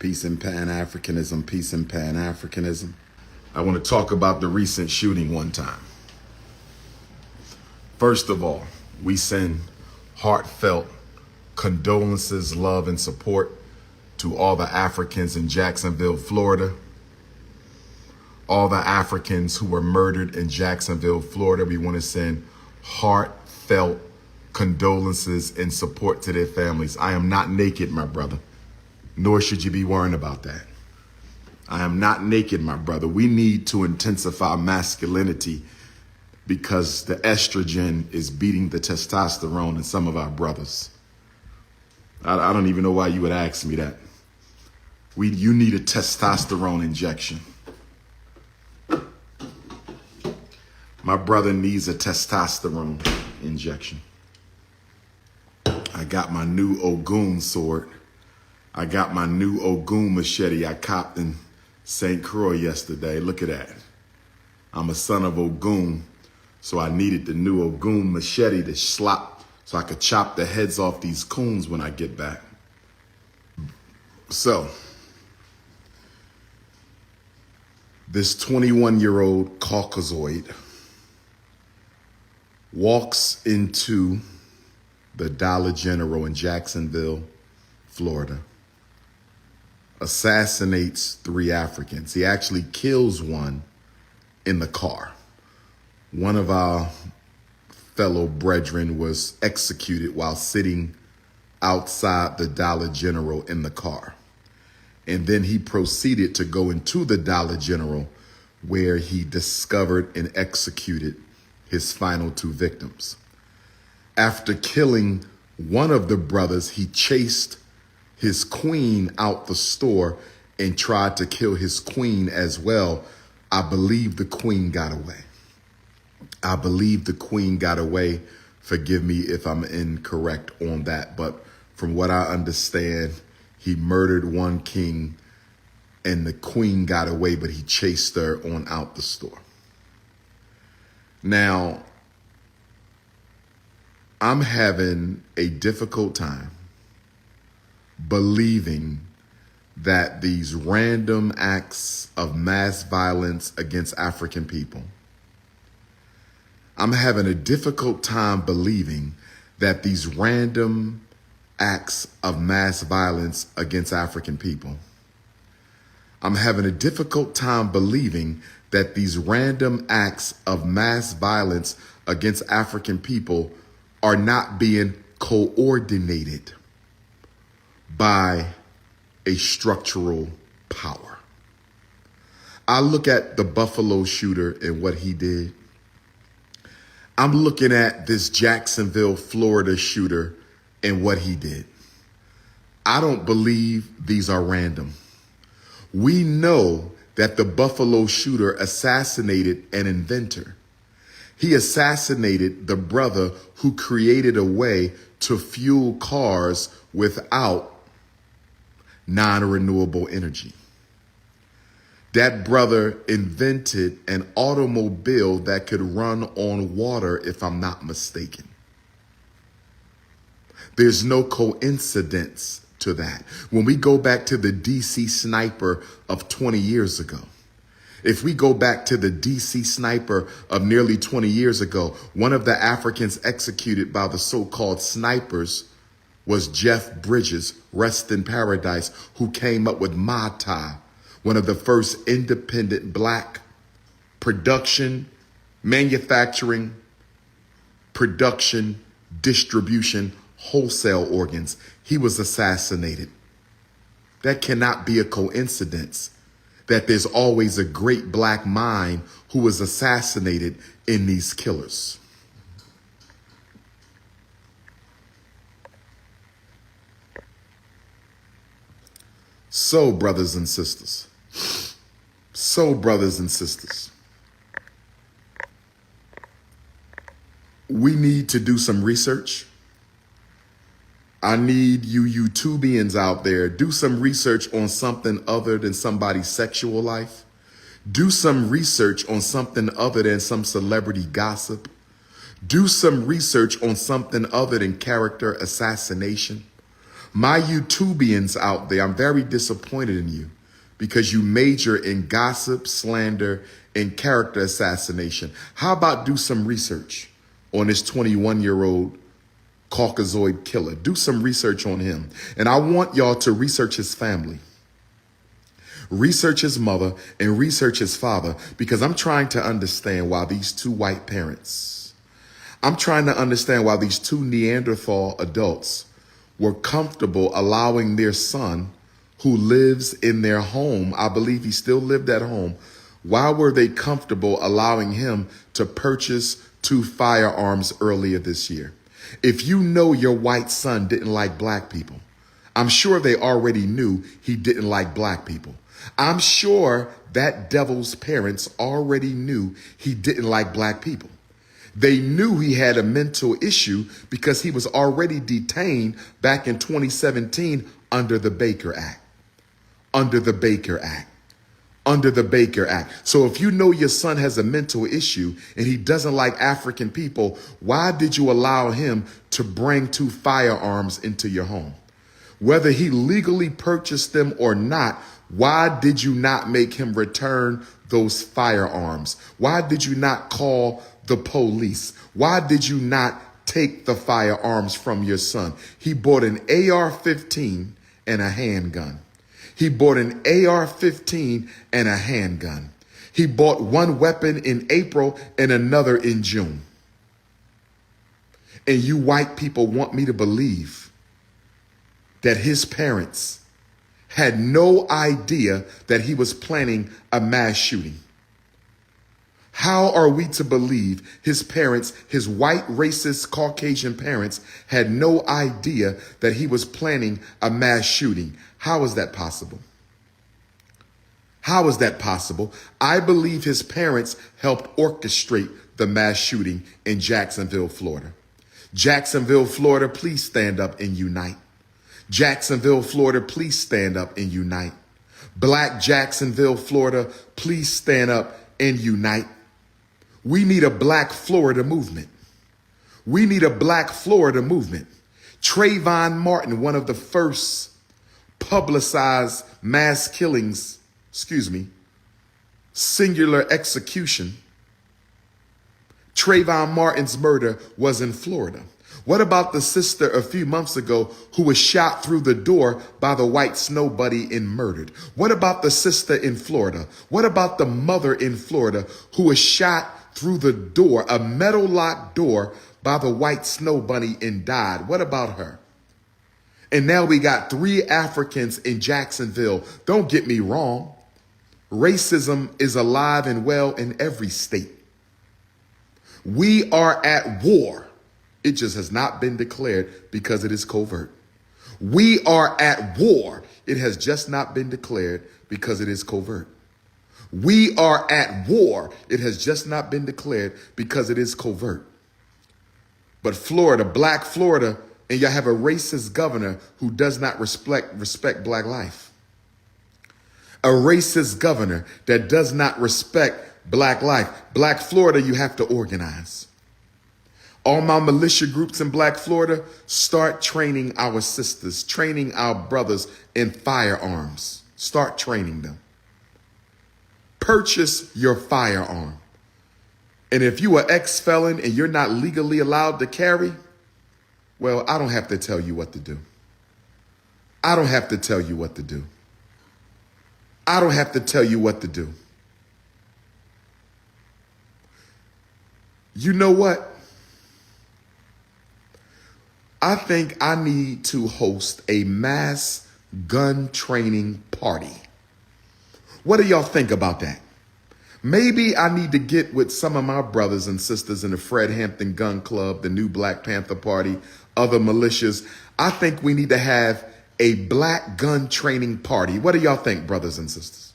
Peace and Pan-Africanism, peace and Pan-Africanism. I want to talk about the recent shooting one time. First of all, we send heartfelt condolences, love, and support to all the Africans in Jacksonville, Florida. All the Africans who were murdered in Jacksonville, Florida. We want to send heartfelt condolences and support to their families. I am not naked, my brother. Nor should you be worrying about that. I am not naked, my brother. We need to intensify masculinity because the estrogen is beating the testosterone in some of our brothers. I don't even know why you would ask me that. You need a testosterone injection. My brother needs a testosterone injection. I got my new Ogun sword. I got my new Ogun machete I copped in St. Croix yesterday. Look at that. I'm a son of Ogun, so I needed the new Ogun machete to slap so I could chop the heads off these coons when I get back. So, this 21-year-old Caucasoid walks into the Dollar General in Jacksonville, Florida, assassinates 3 Africans. He actually kills one in the car. One of our fellow brethren was executed while sitting outside the Dollar General in the car. And then he proceeded to go into the Dollar General where he discovered and executed his final 2 victims. After killing one of the brothers, he chased his queen out the store and tried to kill his queen as well. I believe the queen got away. I believe the queen got away. Forgive me if I'm incorrect on that, but from what I understand, he murdered one king and the queen got away, but he chased her on out the store. Now, I'm having a difficult time believing that these random acts of mass violence against African people, I'm having a difficult time believing that these random acts of mass violence against African people, I'm having a difficult time believing that these random acts of mass violence against African people are not being coordinated by a structural power. I look at the Buffalo shooter and what he did. I'm looking at this Jacksonville, Florida shooter and what he did. I don't believe these are random. We know that the Buffalo shooter assassinated an inventor. He assassinated the brother who created a way to fuel cars without non-renewable energy. That brother invented an automobile that could run on water, if I'm not mistaken. There's no coincidence to that. When we go back to the DC sniper of 20 years ago, if we go back to the DC sniper of nearly 20 years ago, one of the Africans executed by the so-called snipers was Jeff Bridges, rest in paradise, who came up with Mata, one of the first independent black manufacturing, production, distribution, wholesale organs. He was assassinated. That cannot be a coincidence that there's always a great black mind who was assassinated in these killers. So, brothers and sisters, we need to do some research. I need you YouTubians out there, do some research on something other than somebody's sexual life. Do some research on something other than some celebrity gossip. Do some research on something other than character assassination. My YouTubians out there, I'm very disappointed in you because you major in gossip, slander, and character assassination. How about do some research on this 21-year-old Caucasoid killer? Do some research on him. And I want y'all to research his family, research his mother, and research his father, because I'm trying to understand why these two white parents, I'm trying to understand why these two Neanderthal adults were comfortable allowing their son, who lives in their home, I believe he still lived at home, why were they comfortable allowing him to purchase 2 firearms earlier this year? If you know your white son didn't like black people, I'm sure they already knew he didn't like black people. I'm sure that devil's parents already knew he didn't like black people. They knew he had a mental issue because he was already detained back in 2017 under the Baker Act. Under the Baker Act. Under the Baker Act. So if you know your son has a mental issue and he doesn't like African people, why did you allow him to bring 2 firearms into your home? Whether he legally purchased them or not, why did you not make him return those firearms? Why did you not call the police? Why did you not take the firearms from your son? He bought an AR-15 and a handgun. He bought an AR-15 and a handgun. He bought one weapon in April and another in June. And you white people want me to believe that his parents had no idea that he was planning a mass shooting. How are we to believe his parents, his white, racist, Caucasian parents, had no idea that he was planning a mass shooting? How is that possible? How is that possible? I believe his parents helped orchestrate the mass shooting in Jacksonville, Florida. Jacksonville, Florida, please stand up and unite. Jacksonville, Florida, please stand up and unite. Black Jacksonville, Florida, please stand up and unite. We need a Black Florida movement. We need a Black Florida movement. Trayvon Martin, one of the first publicized mass killings, singular execution. Trayvon Martin's murder was in Florida. What about the sister a few months ago who was shot through the door by the white snow bunny and murdered? What about the sister in Florida? What about the mother in Florida who was shot through the door, a metal locked door, by the white snow bunny and died? What about her? And now we got 3 Africans in Jacksonville. Don't get me wrong. Racism is alive and well in every state. We are at war. It just has not been declared because it is covert. We are at war. It has just not been declared because it is covert. We are at war. It has just not been declared because it is covert. But Florida, Black Florida, and y'all have a racist governor who does not respect Black life. A racist governor that does not respect Black life. Black Florida, you have to organize. All my militia groups in Black Florida, start training our sisters, training our brothers in firearms. Start training them. Purchase your firearm. And if you are ex-felon and you're not legally allowed to carry, well, I don't have to tell you what to do. I don't have to tell you what to do. I don't have to tell you what to do. You know what? I think I need to host a mass gun training party. What do y'all think about that? Maybe I need to get with some of my brothers and sisters in the Fred Hampton Gun Club, the new Black Panther Party, other militias. I think we need to have a black gun training party. What do y'all think, brothers and sisters?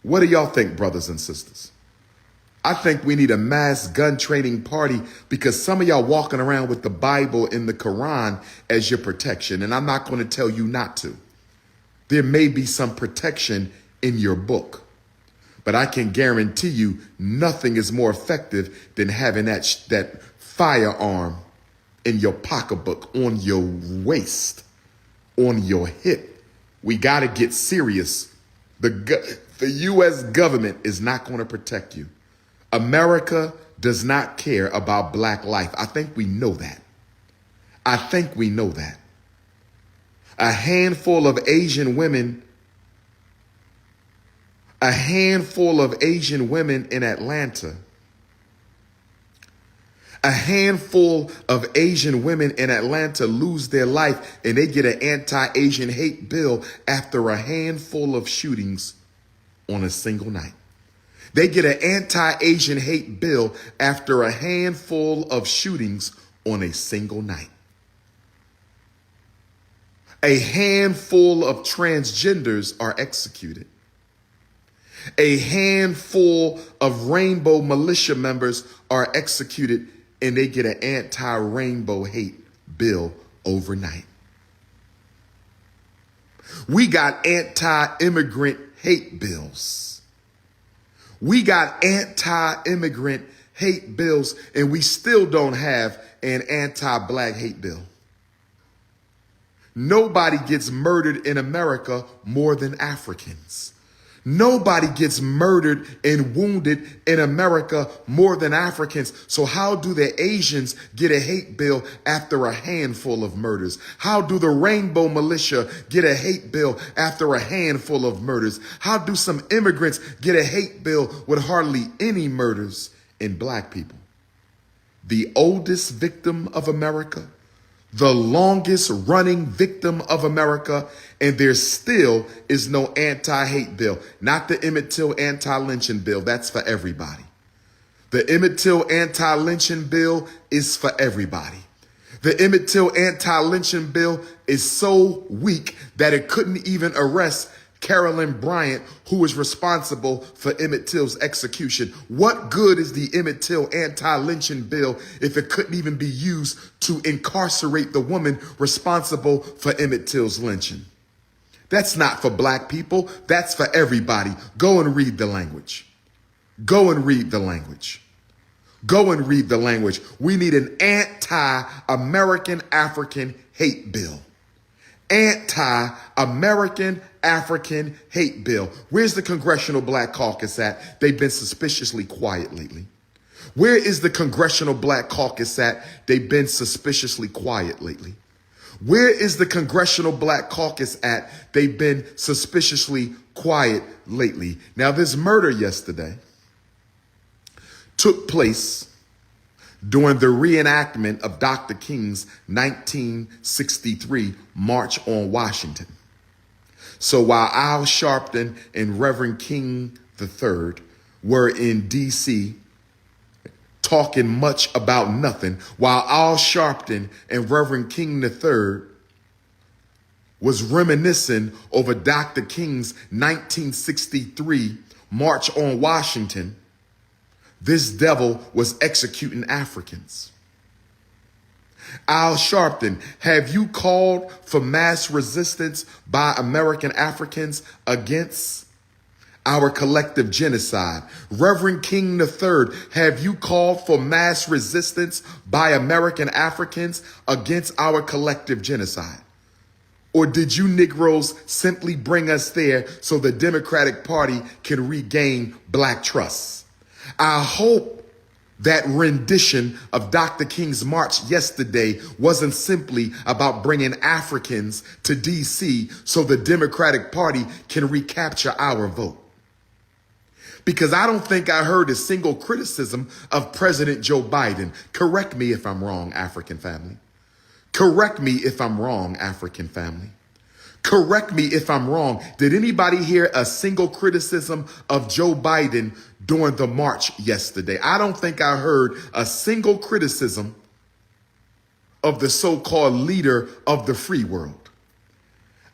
What do y'all think, brothers and sisters? I think we need a mass gun training party because some of y'all walking around with the Bible and the Quran as your protection. And I'm not going to tell you not to. There may be some protection in your book, but I can guarantee you nothing is more effective than having that firearm in your pocketbook on your waist. on your hip. We got to get serious. The U.S. government is not going to protect you. America does not care about black life. I think we know that. I think we know that. A handful of Asian women in Atlanta, a handful of Asian women in Atlanta lose their life and they get an anti-Asian hate bill after a handful of shootings on a single night. They get an anti-Asian hate bill after a handful of shootings on a single night. A handful of transgenders are executed. A handful of rainbow militia members are executed and they get an anti-rainbow hate bill overnight. We got anti-immigrant hate bills. We got anti-immigrant hate bills, and we still don't have an anti-black hate bill. Nobody gets murdered in America more than Africans. Nobody gets murdered and wounded in America more than Africans. So how do the Asians get a hate bill after a handful of murders? How do the rainbow militia get a hate bill after a handful of murders? How do some immigrants get a hate bill with hardly any murders in black people? The oldest victim of America, the longest running victim of America, and there still is no anti-hate bill. Not the Emmett Till anti-lynching bill. That's for everybody. The Emmett Till anti-lynching bill is for everybody. The Emmett Till anti-lynching bill is so weak that it couldn't even arrest Carolyn Bryant, who was responsible for Emmett Till's execution. What good is the Emmett Till anti-lynching bill if it couldn't even be used to incarcerate the woman responsible for Emmett Till's lynching? That's not for black people. That's for everybody. Go and read the language. Go and read the language. Go and read the language. We need an anti-American African hate bill. Anti-American African hate bill. Where's the Congressional Black Caucus at? They've been suspiciously quiet lately. Where is the Congressional Black Caucus at? They've been suspiciously quiet lately. Where is the Congressional Black Caucus at? They've been suspiciously quiet lately. Now, this murder yesterday took place during the reenactment of Dr. King's 1963 March on Washington. So while Al Sharpton and Reverend King III were in D.C. talking much about nothing, while Al Sharpton and Reverend King III was reminiscing over Dr. King's 1963 March on Washington, this devil was executing Africans. Al Sharpton, have you called for mass resistance by American Africans against our collective genocide? Reverend King III, have you called for mass resistance by American Africans against our collective genocide? Or did you Negroes simply bring us there so the Democratic Party can regain black trust? I hope that rendition of Dr. King's march yesterday wasn't simply about bringing Africans to D.C. so the Democratic Party can recapture our vote. Because I don't think I heard a single criticism of President Joe Biden. Correct me if I'm wrong, African family. Correct me if I'm wrong, African family. Correct me if I'm wrong. Did anybody hear a single criticism of Joe Biden during the march yesterday? I don't think I heard a single criticism of the so-called leader of the free world.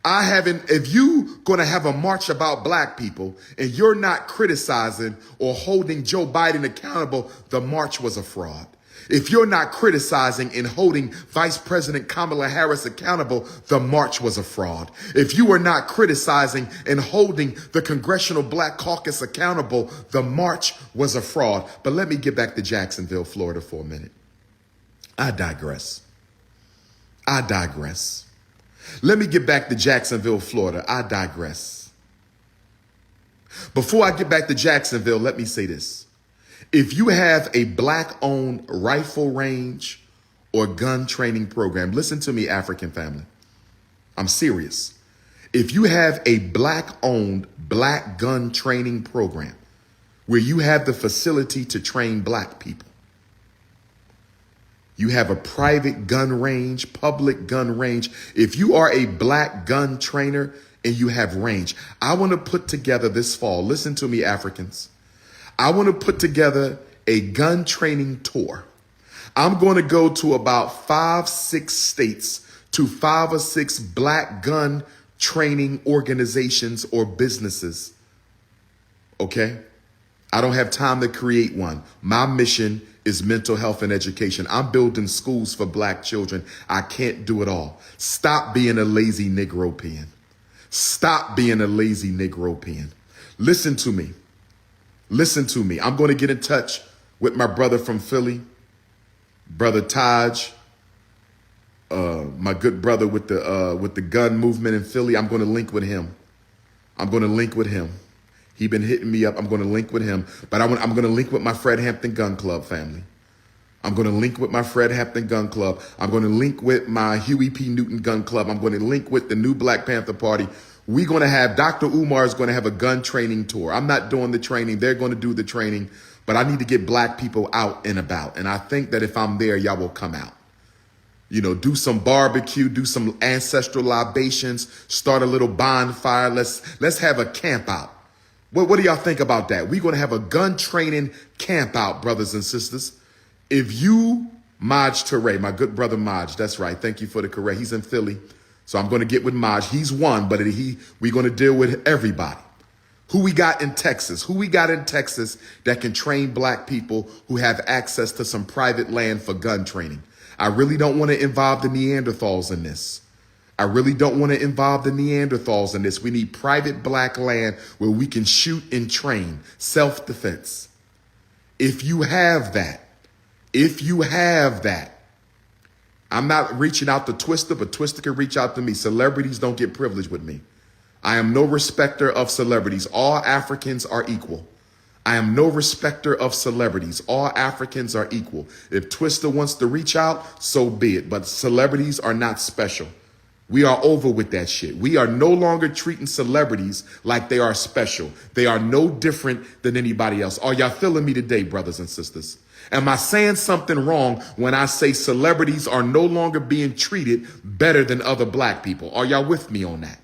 I haven't. If you going to have a march about black people and you're not criticizing or holding Joe Biden accountable, the march was a fraud. If you're not criticizing and holding Vice President Kamala Harris accountable, the march was a fraud. If you are not criticizing and holding the Congressional Black Caucus accountable, the march was a fraud. But let me get back to Jacksonville, Florida for a minute. I digress. Let me get back to Jacksonville, Florida. I digress. Before I get back to Jacksonville, let me say this. If you have a black-owned rifle range or gun training program, listen to me, African family. I'm serious. If you have a black-owned black gun training program where you have the facility to train black people, you have a private gun range, public gun range. If you are a black gun trainer and you have range, I want to put together this fall, listen to me, Africans. I want to put together a gun training tour. I'm going to go to about 5-6 states to 5 or 6 black gun training organizations or businesses. Okay? I don't have time to create one. My mission is mental health and education. I'm building schools for black children. I can't do it all. Stop being a lazy Negro-pean. Stop being a lazy Negro-pean. Listen to me. Listen to me. I'm going to get in touch with my brother from Philly, Brother Taj, my good brother with the gun movement in Philly. I'm going to link with him. He been hitting me up. I'm going to link with him. But I'm going to link with my Fred Hampton Gun Club family. I'm going to link with my Fred Hampton Gun Club. I'm going to link with my Huey P. Newton Gun Club. I'm going to link with the new Black Panther Party. We're going to have Dr. Umar is going to have a gun training tour. I'm not doing the training. They're going to do the training. But I need to get black people out and about. And I think that if I'm there, y'all will come out. You know, do some barbecue, do some ancestral libations, start a little bonfire. Let's have a camp out. What do y'all think about that? We're going to have a gun training camp out, brothers and sisters. If you, Maj Teray, my good brother Maj, that's right. Thank you for the correct. He's in Philly. So I'm going to get with Maj. He's one, but we're going to deal with everybody. Who we got in Texas? Who we got in Texas that can train black people who have access to some private land for gun training? I really don't want to involve the Neanderthals in this. I really don't want to involve the Neanderthals in this. We need private black land where we can shoot and train self-defense. If you have that, I'm not reaching out to Twister, but Twister can reach out to me. Celebrities don't get privilege with me. I am no respecter of celebrities. All Africans are equal. I am no respecter of celebrities. All Africans are equal. If Twister wants to reach out, so be it. But celebrities are not special. We are over with that shit. We are no longer treating celebrities like they are special. They are no different than anybody else. Are y'all feeling me today, brothers and sisters? Am I saying something wrong when I say celebrities are no longer being treated better than other black people? Are y'all with me on that?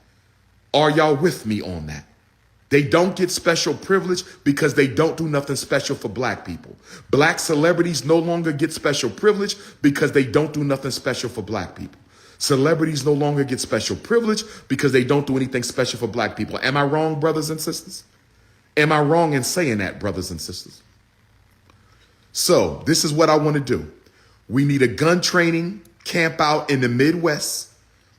Are y'all with me on that? They don't get special privilege because they don't do nothing special for black people. Black celebrities no longer get special privilege because they don't do nothing special for black people. Celebrities no longer get special privilege because they don't do anything special for black people. Am I wrong, brothers and sisters? Am I wrong in saying that, brothers and sisters? So this is what I want to do. We need a gun training camp out in the Midwest.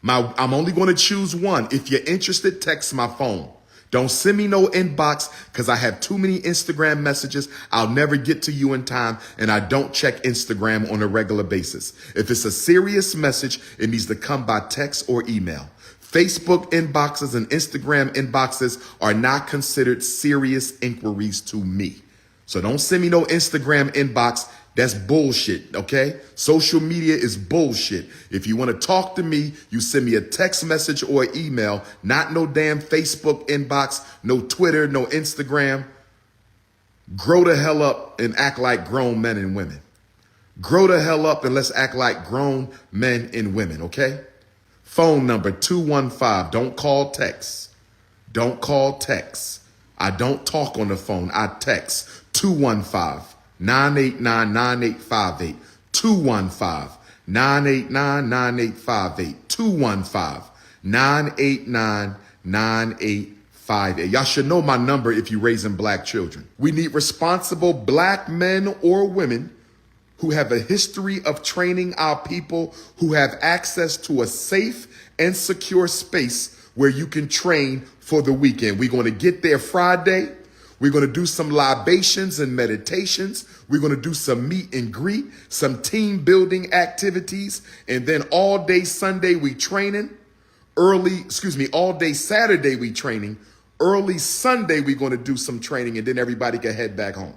I'm only going to choose one. If you're interested, text my phone. Don't send me no inbox because I have too many Instagram messages. I'll never get to you in time, and I don't check Instagram on a regular basis. If it's a serious message, it needs to come by text or email. Facebook inboxes and Instagram inboxes are not considered serious inquiries to me. So don't send me no Instagram inbox. That's bullshit, okay? Social media is bullshit. If you want to talk to me, you send me a text message or email, not no damn Facebook inbox, no Twitter, no Instagram. Grow the hell up and act like grown men and women. Grow the hell up and let's act like grown men and women, okay? Phone number 215. Don't call, text. Don't call, text. I don't talk on the phone. I text 215-989-9858, 215-989-9858, 215-989-9858. Y'all should know my number if you're raising black children. We need responsible black men or women who have a history of training our people, who have access to a safe and secure space where you can train for the weekend. We're going to get there Friday. We're going to do some libations and meditations. We're going to do some meet and greet, some team building activities. And then all day Sunday, we training. all day Saturday we training. Early Sunday we're going to do some training, and then everybody can head back home.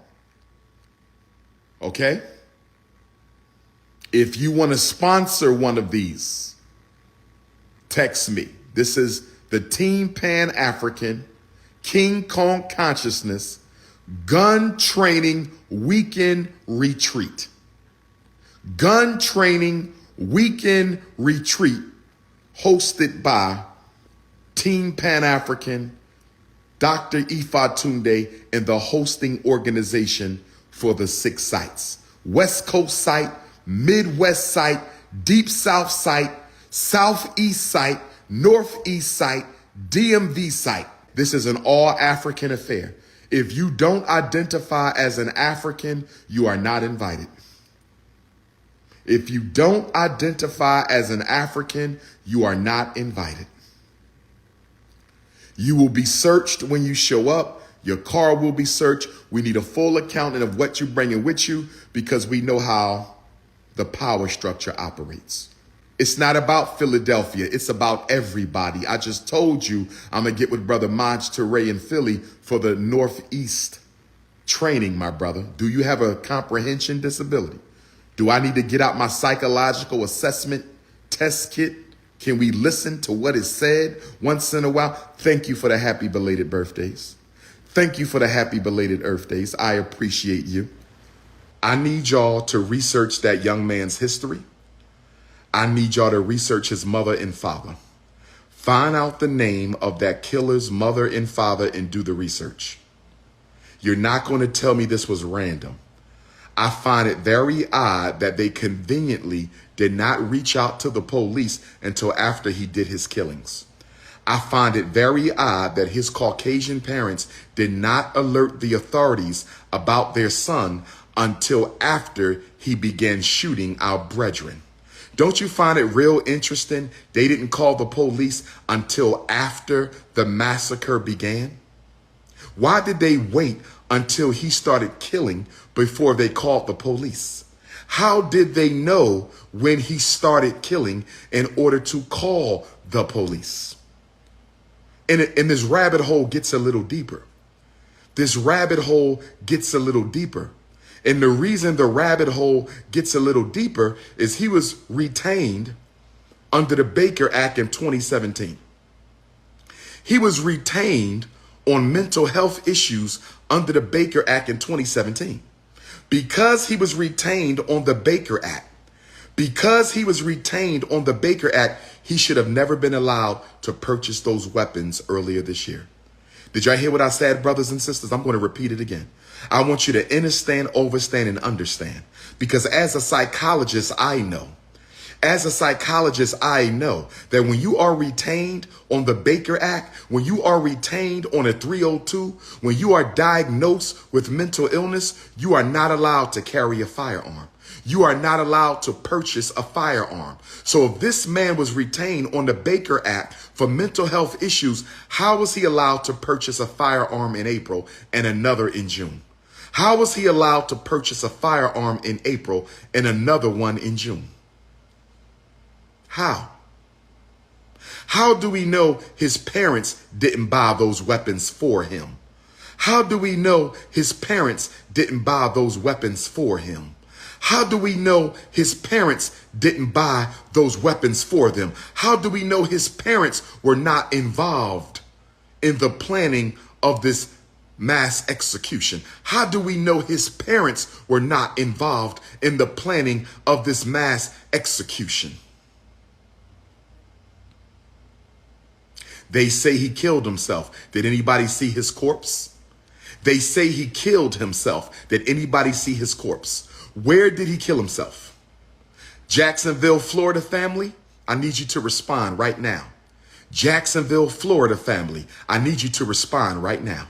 Okay? If you want to sponsor one of these, text me. This is the Team Pan-African King Kong Consciousness Gun Training Weekend Retreat. Gun Training Weekend Retreat hosted by Team Pan-African, Dr. Ifatunde, and the hosting organization for the 6 sites. West Coast site, Midwest site, Deep South site, Southeast site, Northeast site, DMV site. This is an all-African affair. If you don't identify as an African, you are not invited. If you don't identify as an African, you are not invited. You will be searched when you show up. Your car will be searched. We need a full accounting of what you're bringing with you, because we know how the power structure operates. It's not about Philadelphia. It's about everybody. I just told you I'm going to get with Brother Maj Teray in Philly for the Northeast training, my brother. Do you have a comprehension disability? Do I need to get out my psychological assessment test kit? Can we listen to what is said once in a while? Thank you for the happy belated birthdays. Thank you for the happy belated Earth Days. I appreciate you. I need y'all to research that young man's history. I need y'all to research his mother and father. Find out the name of that killer's mother and father and do the research. You're not going to tell me this was random. I find it very odd that they conveniently did not reach out to the police until after he did his killings. I find it very odd that his Caucasian parents did not alert the authorities about their son until after he began shooting our brethren. Don't you find it real interesting they didn't call the police until after the massacre began? Why did they wait until he started killing before they called the police? How did they know when he started killing in order to call the police? And this rabbit hole gets a little deeper. This rabbit hole gets a little deeper. And the reason the rabbit hole gets a little deeper is he was retained under the Baker Act in 2017. He was retained on mental health issues under the Baker Act in 2017. Because he was retained on the Baker Act, he should have never been allowed to purchase those weapons earlier this year. Did y'all hear what I said, brothers and sisters? I'm going to repeat it again. I want you to understand, overstand, and understand. Because as a psychologist, I know that when you are retained on the Baker Act, when you are retained on a 302, when you are diagnosed with mental illness, you are not allowed to carry a firearm. You are not allowed to purchase a firearm. So if this man was retained on the Baker Act for mental health issues, how was he allowed to purchase a firearm in April and another in June? How was he allowed to purchase a firearm in April and another one in June? How? How do we know his parents didn't buy those weapons for him? How do we know his parents didn't buy those weapons for him? How do we know his parents didn't buy those weapons for them? How do we know his parents were not involved in the planning of this mass execution? How do we know his parents were not involved in the planning of this mass execution? They say he killed himself. Did anybody see his corpse? They say he killed himself. Did anybody see his corpse? Where did he kill himself? Jacksonville, Florida family, I need you to respond right now. Jacksonville, Florida family, I need you to respond right now.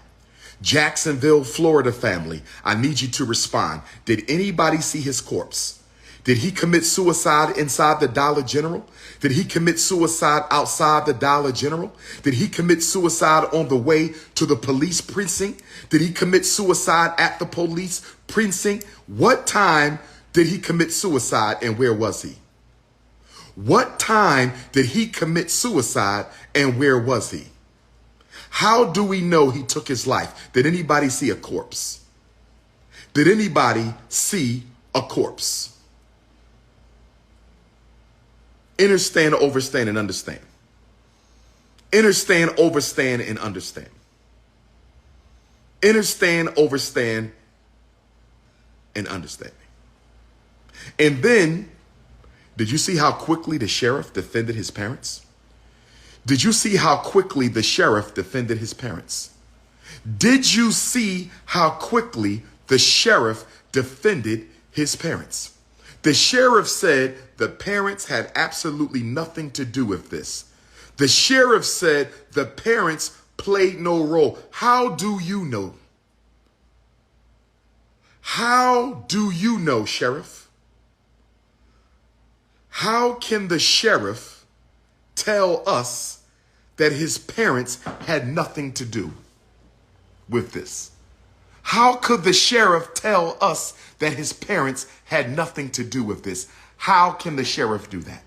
Jacksonville, Florida family, I need you to respond. Did anybody see his corpse? Did he commit suicide inside the Dollar General? Did he commit suicide outside the Dollar General? Did he commit suicide on the way to the police precinct? Did he commit suicide at the police precinct? What time did he commit suicide and where was he? What time did he commit suicide and where was he? How do we know he took his life? Did anybody see a corpse? Did anybody see a corpse? Understand, overstand, and understand. Understand, overstand, and understand. Understand, overstand, and understand. And then, did you see how quickly the sheriff defended his parents? Did you see how quickly the sheriff defended his parents? Did you see how quickly the sheriff defended his parents? The sheriff said the parents had absolutely nothing to do with this. The sheriff said the parents played no role. How do you know? How do you know, sheriff? How can the sheriff tell us that his parents had nothing to do with this? How could the sheriff tell us that his parents had nothing to do with this? How can the sheriff do that?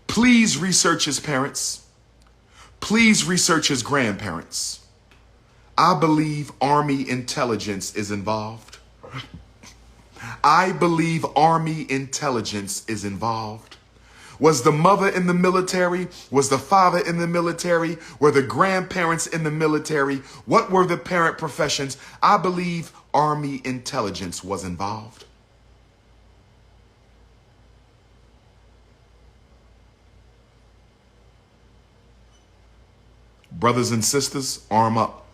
Please research his parents. Please research his grandparents. I believe Army intelligence is involved. I believe Army intelligence is involved. Was the mother in the military? Was the father in the military? Were the grandparents in the military? What were the parent professions? I believe Army intelligence was involved. Brothers and sisters, arm up.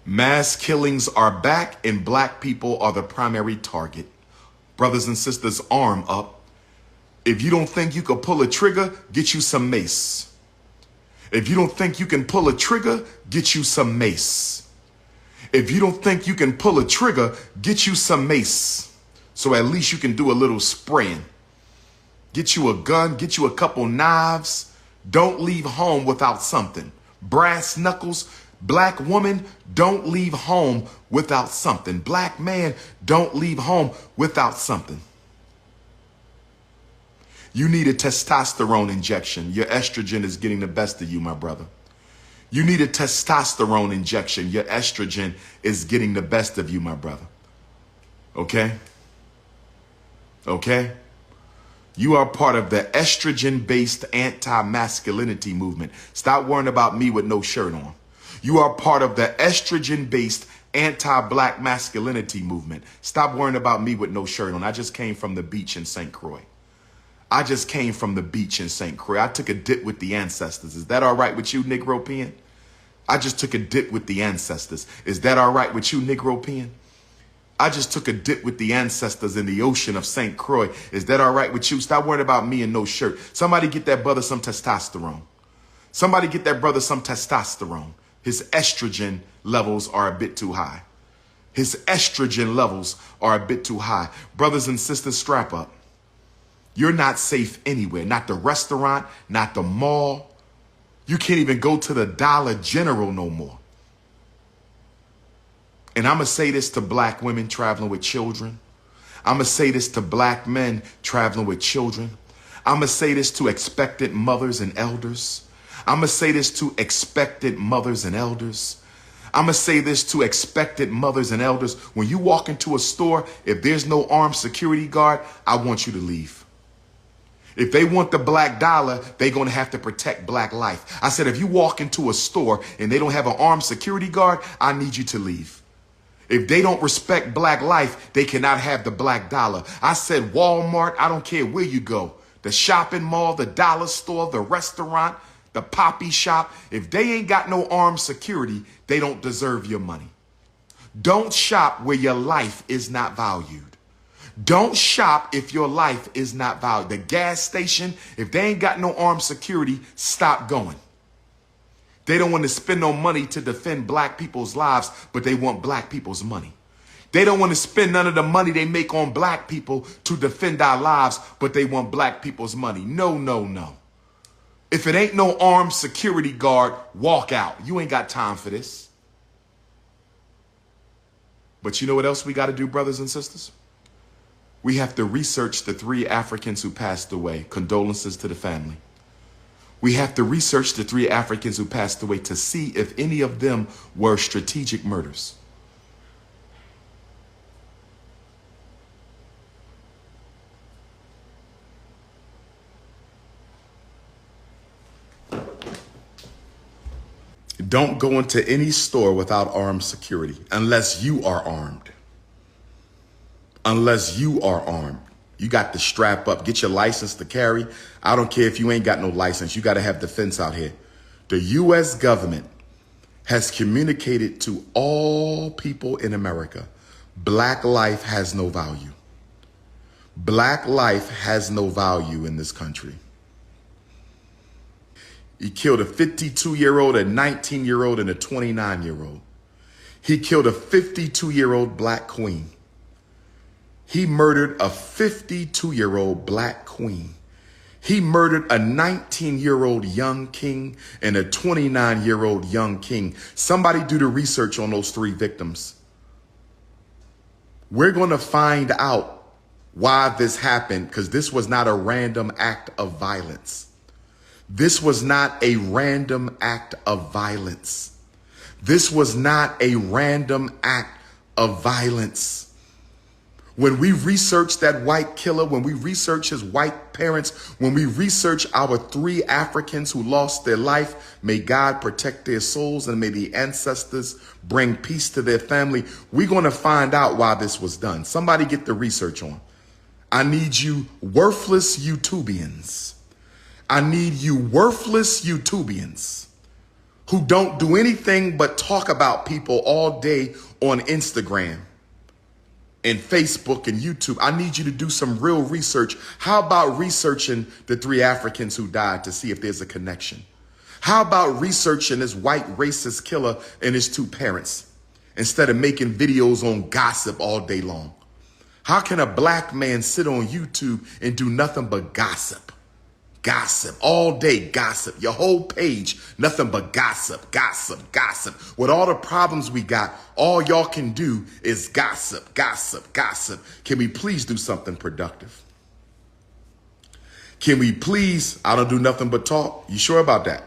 Mass killings are back and black people are the primary target. Brothers and sisters, arm up. If you don't think you can pull a trigger, get you some mace. If you don't think you can pull a trigger, get you some mace. If you don't think you can pull a trigger, get you some mace. So at least you can do a little spraying. Get you a gun, get you a couple knives. Don't leave home without something. Brass knuckles. Black woman, don't leave home without something. Black man, don't leave home without something. You need a testosterone injection. Your estrogen is getting the best of you, my brother. You need a testosterone injection. Your estrogen is getting the best of you, my brother. Okay? Okay? You are part of the estrogen-based anti-masculinity movement. Stop worrying about me with no shirt on. You are part of the estrogen-based anti-black masculinity movement. Stop worrying about me with no shirt on. I just came from the beach in St. Croix. I just came from the beach in St. Croix. I took a dip with the ancestors. Is that all right with you, Negro-Pean? I just took a dip with the ancestors. Is that all right with you, Negro-Pean? I just took a dip with the ancestors in the ocean of St. Croix. Is that all right with you? Stop worrying about me and no shirt. Somebody get that brother some testosterone. Somebody get that brother some testosterone. His estrogen levels are a bit too high. His estrogen levels are a bit too high. Brothers and sisters, strap up. You're not safe anywhere. Not the restaurant, not the mall. You can't even go to the Dollar General no more. And I'm going to say this to black women traveling with children. I'm going to say this to black men traveling with children. I'm going to say this to expectant mothers and elders. I'm going to say this to expectant mothers and elders. I'm going to say this to expectant mothers and elders. When you walk into a store, if there's no armed security guard, I want you to leave. If they want the black dollar, they're going to have to protect black life. I said, if you walk into a store and they don't have an armed security guard, I need you to leave. If they don't respect black life, they cannot have the black dollar. I said Walmart, I don't care where you go. The shopping mall, the dollar store, the restaurant, the poppy shop. If they ain't got no armed security, they don't deserve your money. Don't shop where your life is not valued. Don't shop if your life is not valued. The gas station, if they ain't got no armed security, stop going. They don't want to spend no money to defend black people's lives, but they want black people's money. They don't want to spend none of the money they make on black people to defend our lives, but they want black people's money. No, no, no. If it ain't no armed security guard, walk out. You ain't got time for this. But you know what else we got to do, brothers and sisters? We have to research the 3 Africans who passed away. Condolences to the family. We have to research the 3 Africans who passed away to see if any of them were strategic murders. Don't go into any store without armed security unless you are armed. Unless you are armed. You got to strap up, get your license to carry. I don't care if you ain't got no license. You got to have defense out here. The U.S. government has communicated to all people in America, black life has no value. Black life has no value in this country. He killed a 52-year-old, a 19-year-old, and a 29-year-old. He killed a 52-year-old black queen. He murdered a 52-year-old black queen. He murdered a 19-year-old young king and a 29-year-old young king. Somebody do the research on those 3 victims. We're going to find out why this happened, because this was not a random act of violence. This was not a random act of violence. This was not a random act of violence. When we research that white killer, when we research his white parents, when we research our 3 Africans who lost their life, may God protect their souls and may the ancestors bring peace to their family. We're going to find out why this was done. Somebody get the research on. I need you worthless YouTubians. I need you worthless YouTubians who don't do anything but talk about people all day on Instagram and Facebook and YouTube. I need you to do some real research. How about researching the 3 Africans who died to see if there's a connection? How about researching this white racist killer and his 2 parents instead of making videos on gossip all day long? How can a black man sit on YouTube and do nothing but gossip? Gossip, all day gossip, your whole page, nothing but gossip, gossip, gossip. With all the problems we got, all y'all can do is gossip, gossip, gossip. Can we please do something productive? Can we please, I don't do nothing but talk. You sure about that?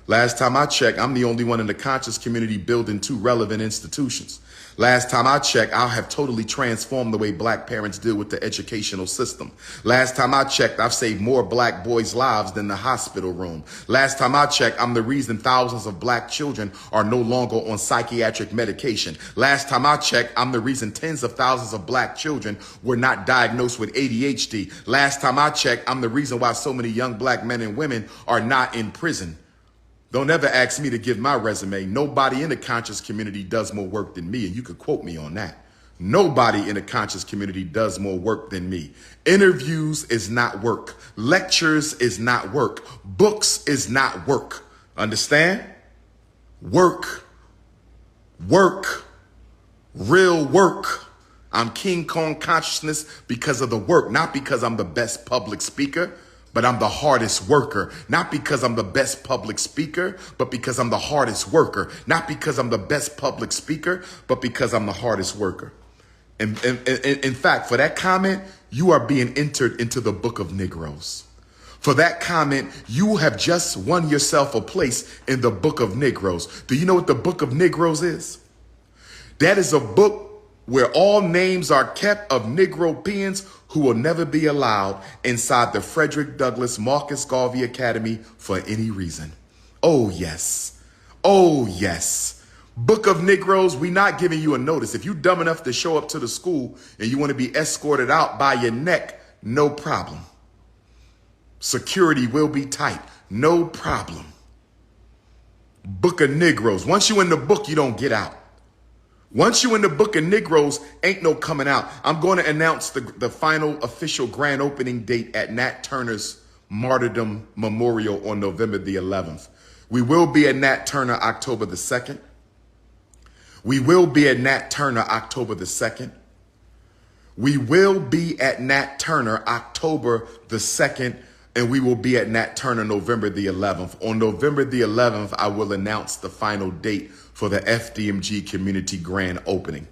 Last time I checked, I'm the only one in the conscious community building 2 relevant institutions. Last time I checked, I have totally transformed the way black parents deal with the educational system. Last time I checked, I've saved more black boys' lives than the hospital room. Last time I checked, I'm the reason thousands of black children are no longer on psychiatric medication. Last time I checked, I'm the reason tens of thousands of black children were not diagnosed with ADHD. Last time I checked, I'm the reason why so many young black men and women are not in prison. Don't ever ask me to give my resume. Nobody in the conscious community does more work than me, and you could quote me on that. Nobody in the conscious community does more work than me. Interviews is not work. Lectures is not work. Books is not work. Understand? Work. Work. Real work. I'm King Kong consciousness because of the work, not because I'm the best public speaker. But I'm the hardest worker, not because I'm the best public speaker, but because I'm the hardest worker, not because I'm the best public speaker, but because I'm the hardest worker. And in fact, for that comment, you are being entered into the book of Negroes. For that comment, you have just won yourself a place in the book of Negroes. Do you know what the book of Negroes is? That is a book where all names are kept of Negropeans who will never be allowed inside the Frederick Douglass Marcus Garvey Academy for any reason. Oh, yes. Oh, yes. Book of Negroes, we not giving you a notice. If you dumb enough to show up to the school and you want to be escorted out by your neck, no problem. Security will be tight. No problem. Book of Negroes. Once you in the book, you don't get out. Once you in the book of Negroes, ain't no coming out. I'm going to announce the final official grand opening date at Nat Turner's Martyrdom Memorial on November the 11th. We will be at Nat Turner October the 2nd. We will be at Nat Turner October the 2nd. We will be at Nat Turner October the 2nd, and we will be at Nat Turner November the 11th. On November the 11th, I will announce the final date for the FDMG Community Grand Opening.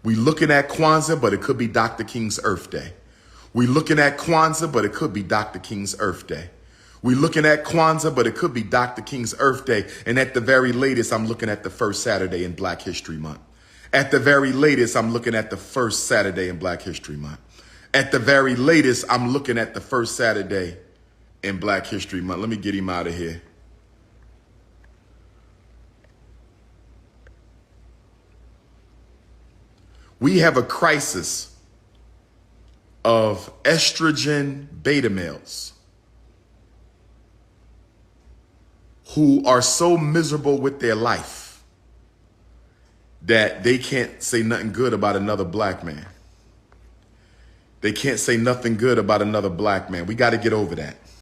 We looking at Kwanzaa, but it could be Dr. King's Earth Day. We looking at Kwanzaa, but it could be Dr. King's Earth Day. We looking at Kwanzaa, but it could be Dr. King's Earth Day. And at the very latest, I'm looking at the first Saturday in Black History Month. At the very latest, I'm looking at the first Saturday in Black History Month. At the very latest, I'm looking at the first Saturday in Black History Month. Let me get him out of here. We have a crisis of estrogen beta males who are so miserable with their life that they can't say nothing good about another black man. They can't say nothing good about another black man. We got to get over that.